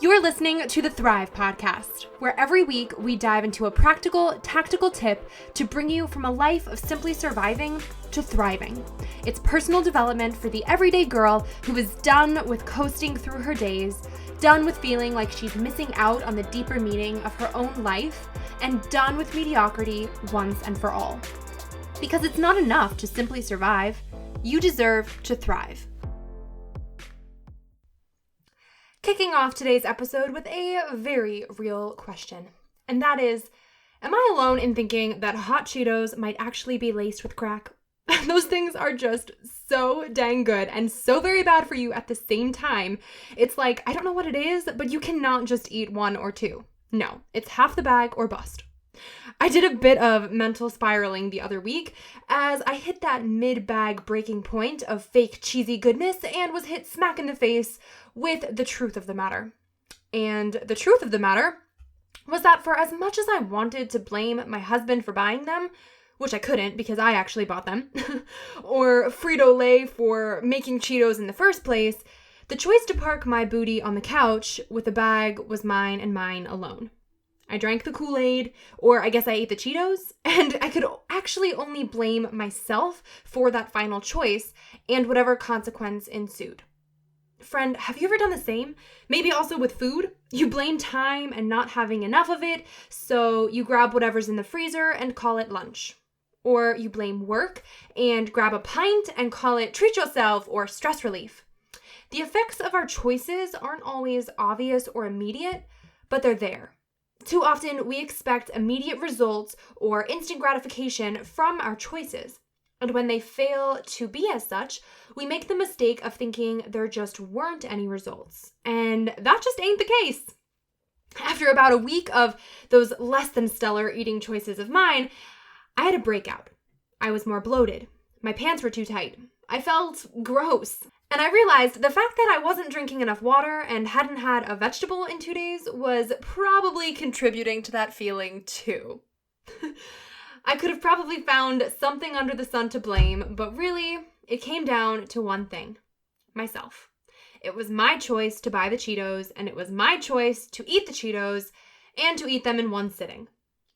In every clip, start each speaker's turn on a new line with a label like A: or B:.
A: You're listening to the Thrive Podcast, where every week we dive into a practical, tactical tip to bring you from a life of simply surviving to thriving. It's personal development for the everyday girl who is done with coasting through her days, done with feeling like she's missing out on the deeper meaning of her own life, and done with mediocrity once and for all. Because it's not enough to simply survive. You deserve to thrive. Kicking off today's episode with a very real question, and that is, am I alone in thinking that hot Cheetos might actually be laced with crack? Those things are just so dang good and so very bad for you at the same time. It's like, I don't know what it is, but you cannot just eat one or two. No, it's half the bag or bust. I did a bit of mental spiraling the other week as I hit that mid-bag breaking point of fake cheesy goodness and was hit smack in the face with the truth of the matter. And the truth of the matter was that for as much as I wanted to blame my husband for buying them, which I couldn't because I actually bought them, or Frito-Lay for making Cheetos in the first place, the choice to park my booty on the couch with the bag was mine and mine alone. I drank the Kool-Aid, or I guess I ate the Cheetos, and I could actually only blame myself for that final choice and whatever consequence ensued. Friend, have you ever done the same? Maybe also with food? You blame time and not having enough of it, so you grab whatever's in the freezer and call it lunch. Or you blame work and grab a pint and call it treat yourself or stress relief. The effects of our choices aren't always obvious or immediate, but they're there. Too often, we expect immediate results or instant gratification from our choices. And when they fail to be as such, we make the mistake of thinking there just weren't any results. And that just ain't the case. After about a week of those less than stellar eating choices of mine, I had a breakout. I was more bloated. My pants were too tight. I felt gross. And I realized the fact that I wasn't drinking enough water and hadn't had a vegetable in 2 days was probably contributing to that feeling too. I could have probably found something under the sun to blame, but really, it came down to one thing: myself. It was my choice to buy the Cheetos, and it was my choice to eat the Cheetos and to eat them in one sitting.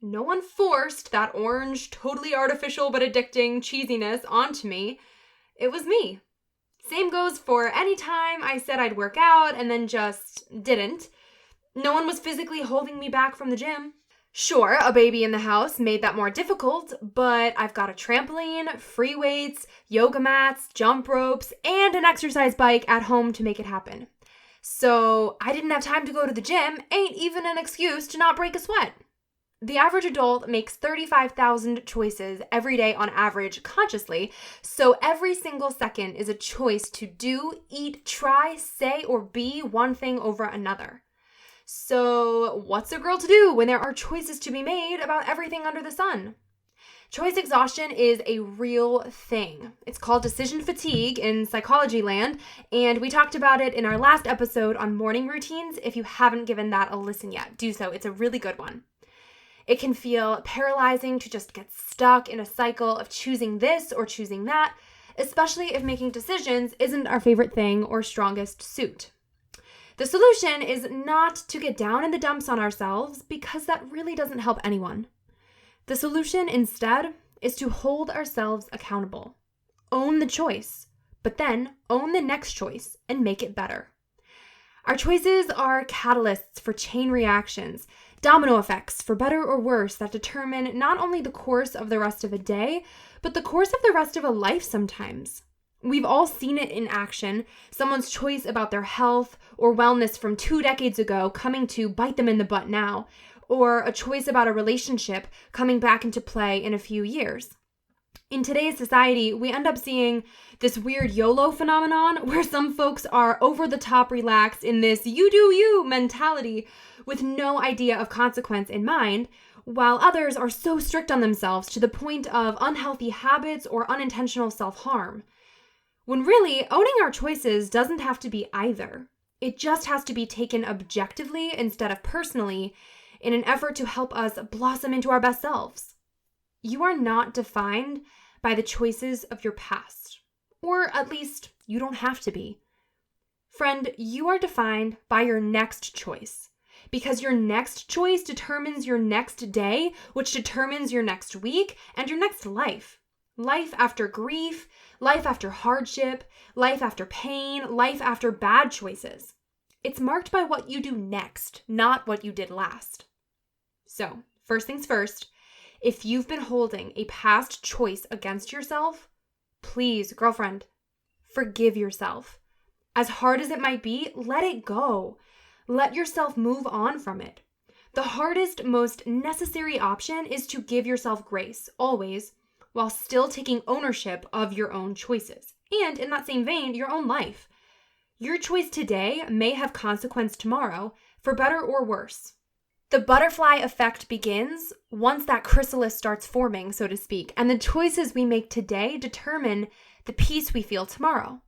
A: No one forced that orange, totally artificial but addicting cheesiness onto me. It was me. Same goes for any time I said I'd work out and then just didn't. No one was physically holding me back from the gym. Sure, a baby in the house made that more difficult, but I've got a trampoline, free weights, yoga mats, jump ropes, and an exercise bike at home to make it happen. So I didn't have time to go to the gym ain't even an excuse to not break a sweat. The average adult makes 35,000 choices every day on average consciously, so every single second is a choice to do, eat, try, say, or be one thing over another. So what's a girl to do when there are choices to be made about everything under the sun? Choice exhaustion is a real thing. It's called decision fatigue in psychology land, and we talked about it in our last episode on morning routines. If you haven't given that a listen yet, do so. It's a really good one. It can feel paralyzing to just get stuck in a cycle of choosing this or choosing that, especially if making decisions isn't our favorite thing or strongest suit. The solution is not to get down in the dumps on ourselves because that really doesn't help anyone. The solution instead is to hold ourselves accountable. Own the choice, but then own the next choice and make it better. Our choices are catalysts for chain reactions, domino effects for better or worse that determine not only the course of the rest of a day, but the course of the rest of a life sometimes. We've all seen it in action, someone's choice about their health or wellness from 2 decades ago coming to bite them in the butt now, or a choice about a relationship coming back into play in a few years. In today's society, we end up seeing this weird YOLO phenomenon where some folks are over the top relaxed in this you do you mentality with no idea of consequence in mind, while others are so strict on themselves to the point of unhealthy habits or unintentional self-harm. When really, owning our choices doesn't have to be either. It just has to be taken objectively instead of personally in an effort to help us blossom into our best selves. You are not defined by the choices of your past, or at least you don't have to be. Friend, you are defined by your next choice, because your next choice determines your next day, which determines your next week and your next life. Life after grief, life after hardship, life after pain, life after bad choices. It's marked by what you do next, not what you did last. So, first things first, if you've been holding a past choice against yourself, please, girlfriend, forgive yourself. As hard as it might be, let it go. Let yourself move on from it. The hardest, most necessary option is to give yourself grace, always, while still taking ownership of your own choices. And in that same vein, your own life. Your choice today may have consequence tomorrow, for better or worse. The butterfly effect begins once that chrysalis starts forming, so to speak, and the choices we make today determine the peace we feel tomorrow.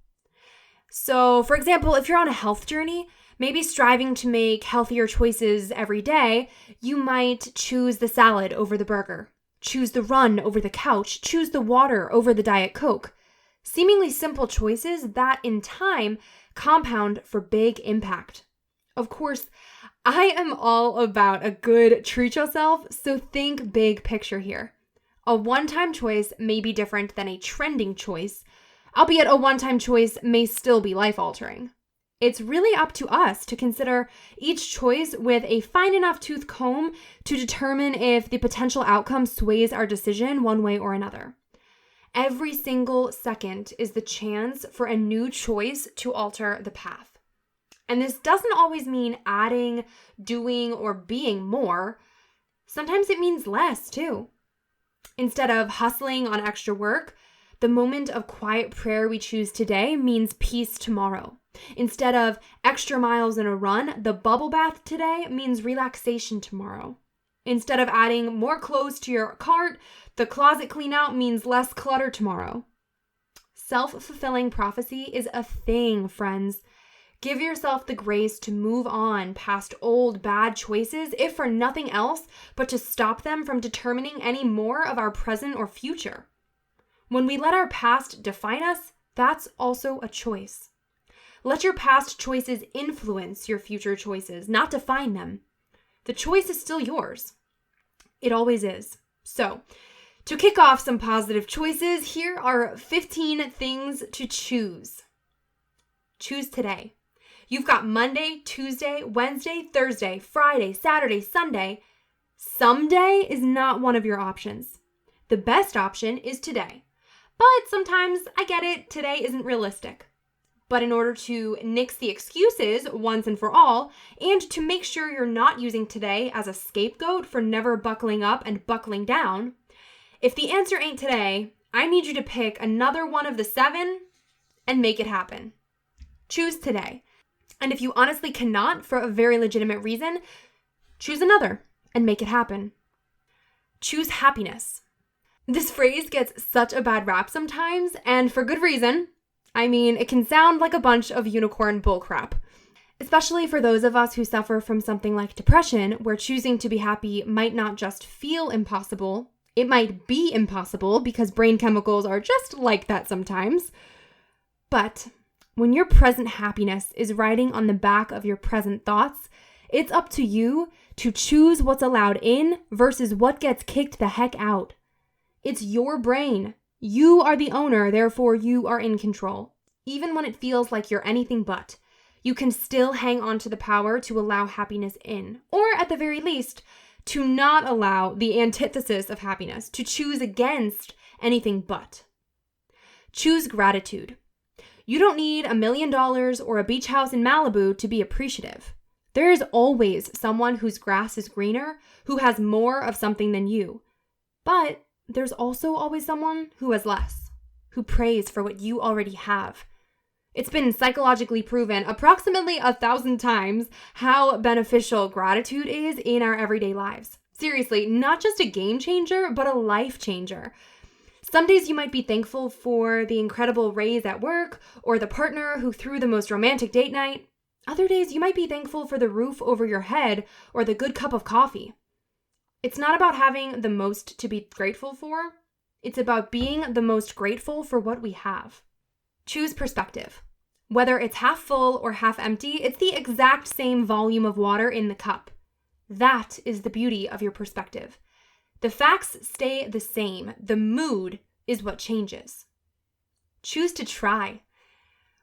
A: So, for example, if you're on a health journey, maybe striving to make healthier choices every day, you might choose the salad over the burger, choose the run over the couch, choose the water over the Diet Coke. Seemingly simple choices that, in time, compound for big impact. Of course, I am all about a good treat yourself, so think big picture here. A one-time choice may be different than a trending choice, albeit a one-time choice may still be life-altering. It's really up to us to consider each choice with a fine enough tooth comb to determine if the potential outcome sways our decision one way or another. Every single second is the chance for a new choice to alter the path. And this doesn't always mean adding, doing, or being more. Sometimes it means less, too. Instead of hustling on extra work, the moment of quiet prayer we choose today means peace tomorrow. Instead of extra miles in a run, the bubble bath today means relaxation tomorrow. Instead of adding more clothes to your cart, the closet clean out means less clutter tomorrow. Self-fulfilling prophecy is a thing, friends. Give yourself the grace to move on past old bad choices, if for nothing else, but to stop them from determining any more of our present or future. When we let our past define us, that's also a choice. Let your past choices influence your future choices, not define them. The choice is still yours. It always is. So, to kick off some positive choices, here are 15 things to choose. Choose today. You've got Monday, Tuesday, Wednesday, Thursday, Friday, Saturday, Sunday. Someday is not one of your options. The best option is today. But sometimes, I get it, today isn't realistic. But in order to nix the excuses once and for all, and to make sure you're not using today as a scapegoat for never buckling up and buckling down, if the answer ain't today, I need you to pick another one of the 7 and make it happen. Choose today. And if you honestly cannot, for a very legitimate reason, choose another and make it happen. Choose happiness. This phrase gets such a bad rap sometimes, and for good reason. I mean, it can sound like a bunch of unicorn bullcrap, especially for those of us who suffer from something like depression, where choosing to be happy might not just feel impossible, it might be impossible because brain chemicals are just like that sometimes. But when your present happiness is riding on the back of your present thoughts, it's up to you to choose what's allowed in versus what gets kicked the heck out. It's your brain. You are the owner, therefore you are in control. Even when it feels like you're anything but, you can still hang on to the power to allow happiness in, or at the very least, to not allow the antithesis of happiness, to choose against anything but. Choose gratitude. You don't need $1 million or a beach house in Malibu to be appreciative. There is always someone whose grass is greener, who has more of something than you. But there's also always someone who has less, who prays for what you already have. It's been psychologically proven approximately 1,000 times how beneficial gratitude is in our everyday lives. Seriously, not just a game changer, but a life changer. Some days you might be thankful for the incredible raise at work or the partner who threw the most romantic date night. Other days you might be thankful for the roof over your head or the good cup of coffee. It's not about having the most to be grateful for. It's about being the most grateful for what we have. Choose perspective. Whether it's half full or half empty, it's the exact same volume of water in the cup. That is the beauty of your perspective. The facts stay the same. The mood is what changes. Choose to try.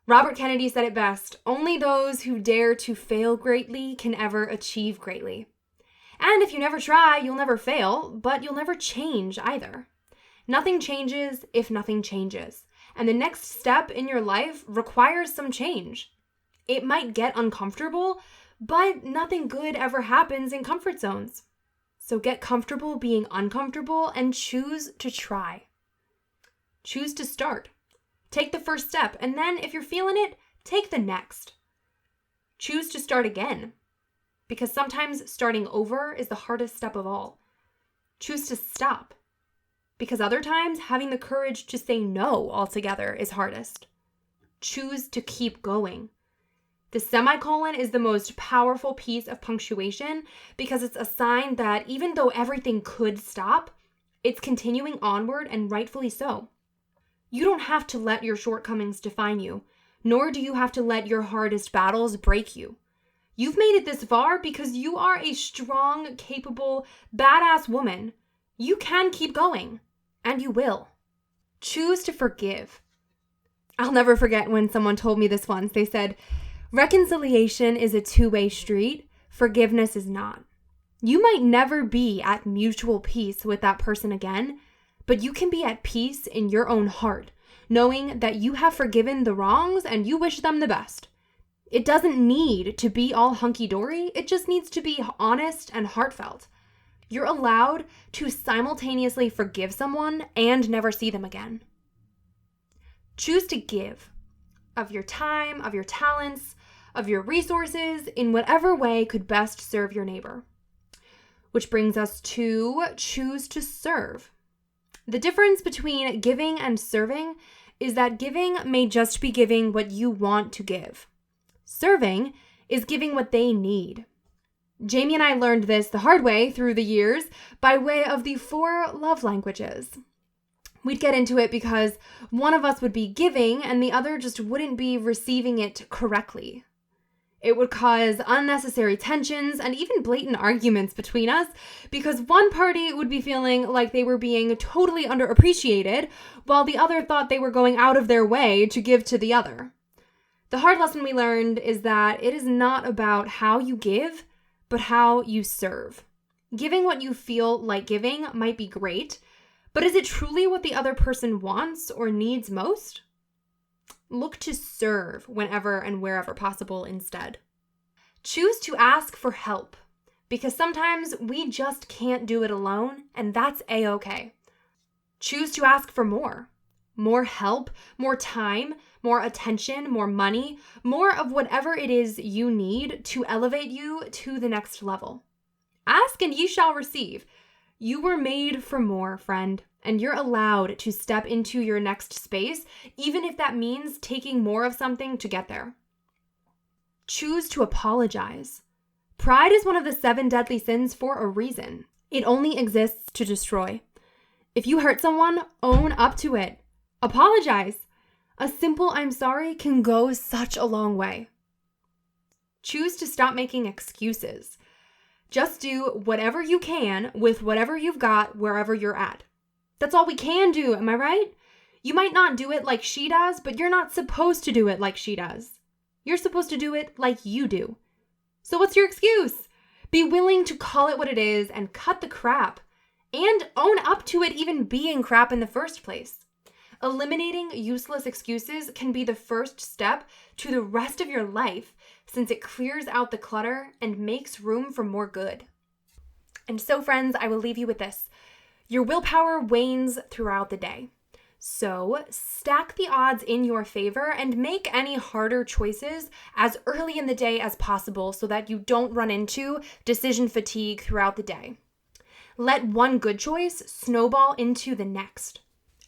A: Robert Kennedy said it best, only those who dare to fail greatly can ever achieve greatly. And if you never try, you'll never fail, but you'll never change either. Nothing changes if nothing changes. And the next step in your life requires some change. It might get uncomfortable, but nothing good ever happens in comfort zones. So get comfortable being uncomfortable and choose to try. Choose to start. Take the first step, and then if you're feeling it, take the next. Choose to start again, because sometimes starting over is the hardest step of all. Choose to stop, because other times having the courage to say no altogether is hardest. Choose to keep going. The semicolon is the most powerful piece of punctuation because it's a sign that even though everything could stop, it's continuing onward, and rightfully so. You don't have to let your shortcomings define you, nor do you have to let your hardest battles break you. You've made it this far because you are a strong, capable, badass woman. You can keep going, and you will. Choose to forgive. I'll never forget when someone told me this once. They said, reconciliation is a two-way street. Forgiveness is not. You might never be at mutual peace with that person again, but you can be at peace in your own heart, knowing that you have forgiven the wrongs and you wish them the best. It doesn't need to be all hunky-dory. It just needs to be honest and heartfelt. You're allowed to simultaneously forgive someone and never see them again. Choose to give of your time, of your talents, of your resources in whatever way could best serve your neighbor. Which brings us to choose to serve. The difference between giving and serving is that giving may just be giving what you want to give. Serving is giving what they need. Jamie and I learned this the hard way through the years by way of the 4 love languages. We'd get into it because one of us would be giving and the other just wouldn't be receiving it correctly. It would cause unnecessary tensions and even blatant arguments between us because one party would be feeling like they were being totally underappreciated while the other thought they were going out of their way to give to the other. The hard lesson we learned is that it is not about how you give, but how you serve. Giving what you feel like giving might be great, but is it truly what the other person wants or needs most? Look to serve whenever and wherever possible instead. Choose to ask for help, because sometimes we just can't do it alone, and that's a-okay. Choose to ask for more. More help, more time, more attention, more money, more of whatever it is you need to elevate you to the next level. Ask and ye shall receive. You were made for more, friend, and you're allowed to step into your next space, even if that means taking more of something to get there. Choose to apologize. Pride is one of the 7 deadly sins for a reason. It only exists to destroy. If you hurt someone, own up to it. Apologize. A simple I'm sorry can go such a long way. Choose to stop making excuses. Just do whatever you can with whatever you've got wherever you're at. That's all we can do, am I right? You might not do it like she does, but you're not supposed to do it like she does. You're supposed to do it like you do. So what's your excuse? Be willing to call it what it is and cut the crap. And own up to it even being crap in the first place. Eliminating useless excuses can be the first step to the rest of your life, since it clears out the clutter and makes room for more good. And so, friends, I will leave you with this. Your willpower wanes throughout the day. So stack the odds in your favor and make any harder choices as early in the day as possible so that you don't run into decision fatigue throughout the day. Let one good choice snowball into the next.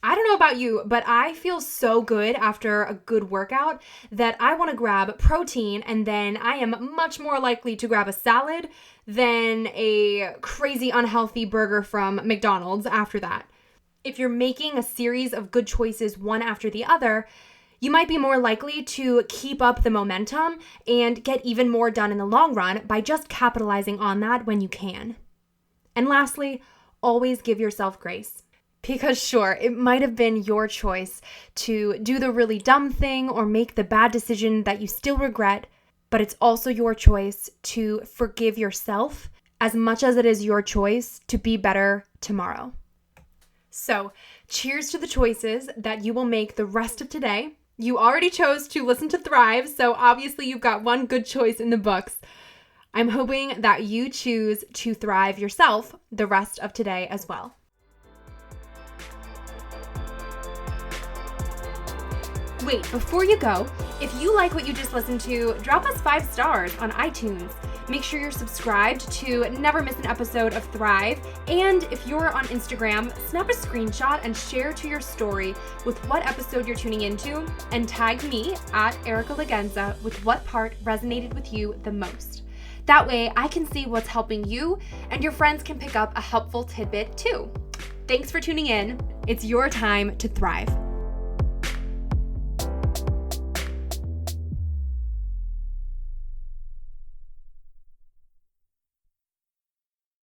A: I don't know about you, but I feel so good after a good workout that I want to grab protein, and then I am much more likely to grab a salad than a crazy unhealthy burger from McDonald's after that. If you're making a series of good choices one after the other, You might be more likely to keep up the momentum and get even more done in the long run by just capitalizing on that when you can. And lastly, always give yourself grace. Because sure, it might have been your choice to do the really dumb thing or make the bad decision that you still regret, but it's also your choice to forgive yourself as much as it is your choice to be better tomorrow. So, cheers to the choices that you will make the rest of today. You already chose to listen to Thrive, so obviously you've got one good choice in the books. I'm hoping that you choose to thrive yourself the rest of today as well. Wait, before you go, if you like what you just listened to, drop us 5 stars on iTunes. Make sure you're subscribed to never miss an episode of Thrive. And if you're on Instagram, snap a screenshot and share to your story with what episode you're tuning into and tag me at Erica Lagenza with what part resonated with you the most. That way I can see what's helping you and your friends can pick up a helpful tidbit too. Thanks for tuning in. It's your time to thrive.